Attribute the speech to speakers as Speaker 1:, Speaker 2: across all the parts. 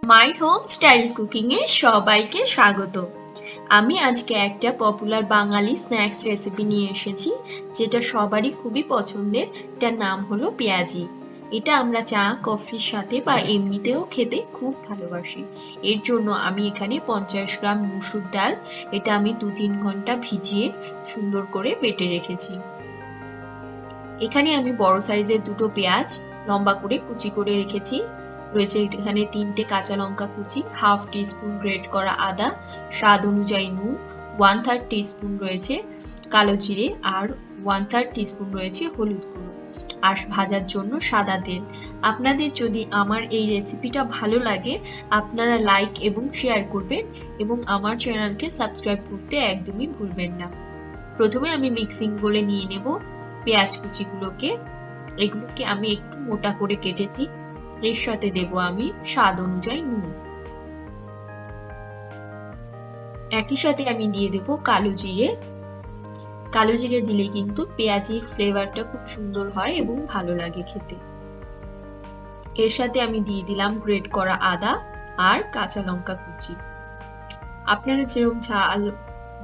Speaker 1: My home style cooking এ সবাইকে স্বাগত। আমি আজকে একটা পপুলার বাঙালি স্ন্যাক্স রেসিপি নিয়ে এসেছি, যেটা সবারই খুবই পছন্দের। এটার নাম হলো পেঁয়াজি। এটা আমরা চা কফির সাথে বা এমনিতেও খেতে খুব ভালোবাসি। এর জন্য আমি এখানে 50 গ্রাম মুসুর ডাল, এটা আমি 2-3 ঘন্টা ভিজিয়ে সুন্দর করে বেটে রেখেছি। এখানে আমি বড় সাইজের দুটো পেঁয়াজ লম্বা করে কুচি করে রেখেছি। রয়েছে এখানে 3টে কাঁচা লঙ্কা কুচি, হাফ টিস্পুন গ্রেট করা আদা, স্বাদ অনুযায়ী নুন, 1/3 টিস্পুন রয়েছে কালো জিরে, আর 1/3 টিস্পুন রয়েছে হলুদ গুঁড়ো, আর ভাজার জন্য সাদা তেল। আপনাদের যদি আমার এই রেসিপিটা ভালো লাগে, আপনারা লাইক এবং শেয়ার করবেন এবং আমার চ্যানেলকে সাবস্ক্রাইব করতে একদমই ভুলবেন না। প্রথমে আমি মিক্সিং বলে নিয়ে নেব পেঁয়াজ কুচিগুলোকে। এগুলোকে আমি একটু মোটা করে কেটেছি। এর সাথে দেব আমি স্বাদ অনুযায়ী নুন। একই সাথে আমি দিয়ে দেব কালো জিরে। কালো জিরে দিলে কিন্তু পেঁয়াজির ফ্লেভারটা খুব সুন্দর হয় এবং ভালো লাগে খেতে। এর সাথে আমি দিয়ে দিলাম গ্রেট করা আদা আর কাঁচা লঙ্কা কুচি। আপনারা যেরকম ঝাল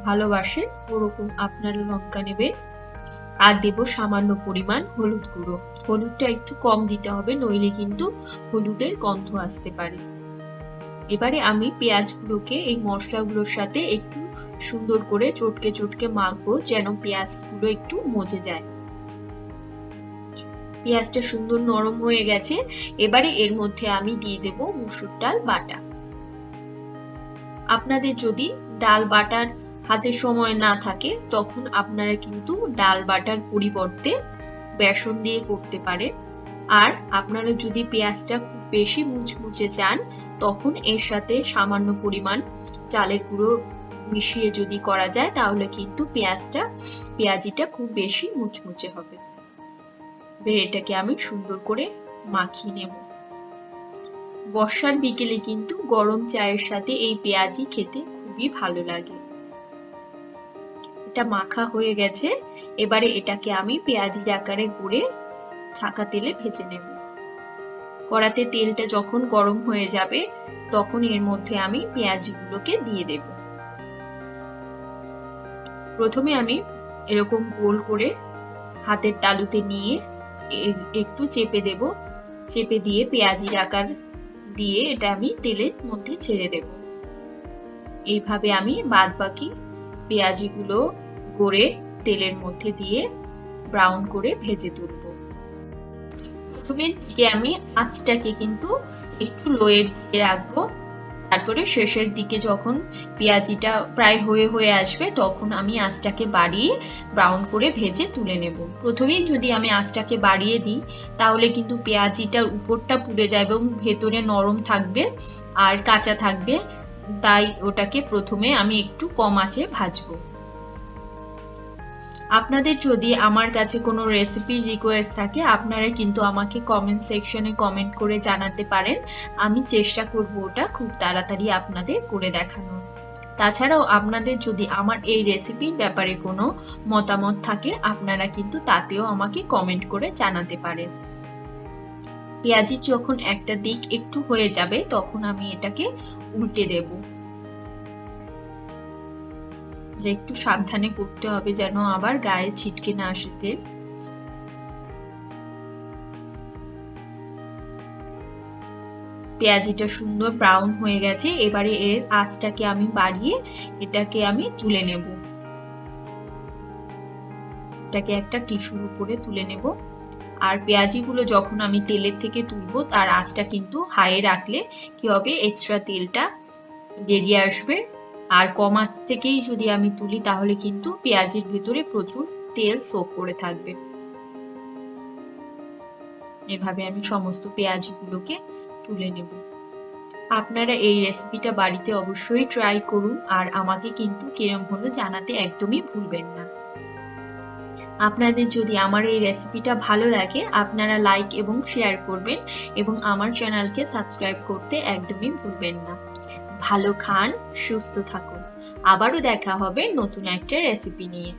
Speaker 1: ভালোবাসেন ওরকম আপনারা লঙ্কা নেবেন। আর দেব সামান্য পরিমাণ হলুদ গুঁড়ো। হলুদটা একটু কম দিতে হবে, নইলে কিন্তু হলুদের গন্ধ আসতে পারে। এবারে আমি পেঁয়াজগুলোকে এই মশলাগুলোর সাথে একটু সুন্দর করে চটকে চটকে মাখবো, যেন পেঁয়াজগুলো একটু মজে যায়। পেঁয়াজটা সুন্দর নরম হয়ে গেছে। এবারে এর মধ্যে আমি দিয়ে দেব মুসুর ডাল বাটা। আপনাদের যদি ডাল বাটার হাতে সময় না থাকে, তখন আপনারা কিন্তু ডাল বাটার পরিবর্তে বেসন দিয়ে করতে পারেন। আর আপনারা যদি পেঁয়াজটা খুব বেশি মুচমুচে চান, তখন এর সাথে সামান্য পরিমাণ চালের গুঁড়ো মিশিয়ে যদি করা যায়, তাহলে কিন্তু পেঁয়াজিটা খুব বেশি মুচমুচে হবে। এটাকে আমি সুন্দর করে মাখিয়ে নেব। বর্ষার বিকেলে কিন্তু গরম চায়ের সাথে এই পেঁয়াজি খেতে খুবই ভালো লাগে। এটা মাখা হয়ে গেছে। এবারে এটাকে আমি পেঁয়াজির আকারে গড়ে ছাঁকা তেলে ভেজে নেব। কড়াতে তেলটা যখন গরম হয়ে যাবে, তখন এর মধ্যে আমি পেঁয়াজিগুলোকে দিয়ে দেব। প্রথমে আমি এরকম গোল করে হাতের তালুতে নিয়ে একটু চেপে দেব। চেপে দিয়ে পেঁয়াজির আকার দিয়ে এটা আমি তেলের মধ্যে ছেড়ে দেব। এইভাবে আমি বাদবাকি পেঁয়াজিগুলো গড়ে তেলের মধ্যে দিয়ে ব্রাউন করে ভেজে তুলব। প্রথমে আমি আঁচটাকে কিন্তু একটু লোয়ের দিকে রাখবো। তারপরে শেষের দিকে যখন পেঁয়াজিটা প্রায় হয়ে আসবে, তখন আমি আঁচটাকে বাড়িয়ে ব্রাউন করে ভেজে তুলে নেব। প্রথমেই যদি আমি আঁচটাকে বাড়িয়ে দিই, তাহলে কিন্তু পেঁয়াজিটার উপরটা পুড়ে যাবে এবং ভেতরে নরম থাকবে আর কাঁচা থাকবে। তাই ওটাকে প্রথমে আমি একটু কম আঁচে ভাজবো। আপনাদের যদি আমার কাছে কোনো রেসিপির রিকোয়েস্ট থাকে, আপনারা কিন্তু আমাকে কমেন্ট সেকশনে কমেন্ট করে জানাতে পারেন। আমি চেষ্টা করব ওটা খুব তাড়াতাড়ি আপনাদের করে দেখানোর। তাছাড়াও আপনাদের যদি আমার এই রেসিপির ব্যাপারে কোনো মতামত থাকে, আপনারা কিন্তু তাতেও আমাকে কমেন্ট করে জানাতে পারেন। পেঁয়াজি যখন একটা দিক একটু হয়ে যাবে, তখন আমি এটাকে উল্টে দেব। যে একটু সাবধানে করতে হবে, যেন আবার গায়ে ছিটকে না আসে তেল। পেঁয়াজিটা সুন্দর ব্রাউন হয়ে গেছে। এবারে এর আঁচটাকে আমি বাড়িয়ে এটাকে আমি তুলে নেব। এটাকে একটা টিস্যুর উপরে তুলে নেব। আর পেঁয়াজিগুলো যখন আমি তেলের থেকে তুলবো, তার আঁচটা কিন্তু হাইয়ে রাখলে কি হবে, এক্সট্রা তেলটা বেরিয়ে আসবে। আর কম আঁচ থেকেই যদি আমি তুলি, তাহলে কিন্তু পেঁয়াজির ভেতরে প্রচুর তেল সোক করে থাকবে। এভাবে আমি সমস্ত পেঁয়াজিগুলোকে তুলে নেব। আপনারা এই রেসিপিটা বাড়িতে অবশ্যই ট্রাই করুন, আর আমাকে কিন্তু কিরম হলো জানাতে একদমই ভুলবেন না। আপনাদের যদি আমার এই রেসিপিটা ভালো লাগে, আপনারা লাইক এবং শেয়ার করবেন এবং আমার চ্যানেলকে সাবস্ক্রাইব করতে একদমই ভুলবেন না। ভালো খান, সুস্থ থাকুন। আবারও দেখা হবে নতুন একটা রেসিপি নিয়ে।